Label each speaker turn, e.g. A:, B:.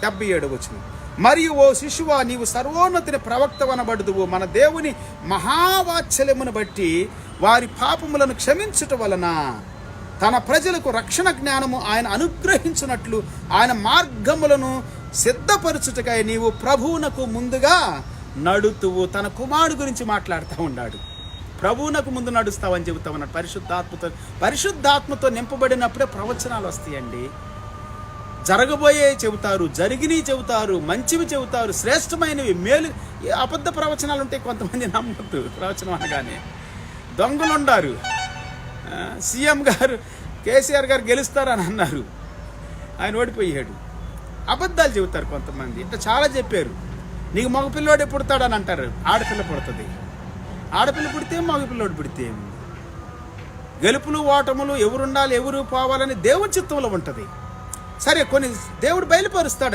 A: 77 వచనం. మరియు ఓ శిశువా, నీవు సర్వోన్నతిని ప్రవక్తవనబడుదువు. మన దేవుని మహావాత్సల్యమును బట్టి వారి పాపములను క్షమించుట వలన తన ప్రజలకు రక్షణ జ్ఞానము ఆయన అనుగ్రహించినట్లు ఆయన మార్గములను సిద్ధపరచుటకై నీవు ప్రభువునకు ముందుగా నడుతువు. తన కుమారుడు గురించి మాట్లాడుతూ ఉన్నాడు. ప్రభువునకు ముందు నడుస్తావని చెబుతా ఉన్నాడు. పరిశుద్ధాత్మతో నింపబడినప్పుడే ప్రవచనాలు వస్తాయండి. జరగబోయే చెబుతారు, జరిగినవి చెబుతారు, మంచివి చెబుతారు, శ్రేష్టమైనవి, మేలు. అబద్ధ ప్రవచనాలు ఉంటాయి, కొంతమంది నమ్మద్దు. ప్రవచనం అనగానే దొంగలు ఉండారు. సీఎం గారు కేసీఆర్ గారు గెలుస్తారని అన్నారు, ఆయన ఓడిపోయాడు. అబద్ధాలు చెబుతారు కొంతమంది. ఇట్లా చాలా చెప్పారు. నీకు మగపిల్లోడే పుడతాడని అంటారు, ఆడపిల్ల పుడుతుంది. ఆడపిల్ల పుడితే మగపిల్లోడు పుడితే గెలుపులు ఓటములు ఎవరుండాలి ఎవరు పోవాలని దేవుని చిత్తంలో ఉంటుంది. సరే, కొన్ని దేవుడు బయలుపరుస్తాడు.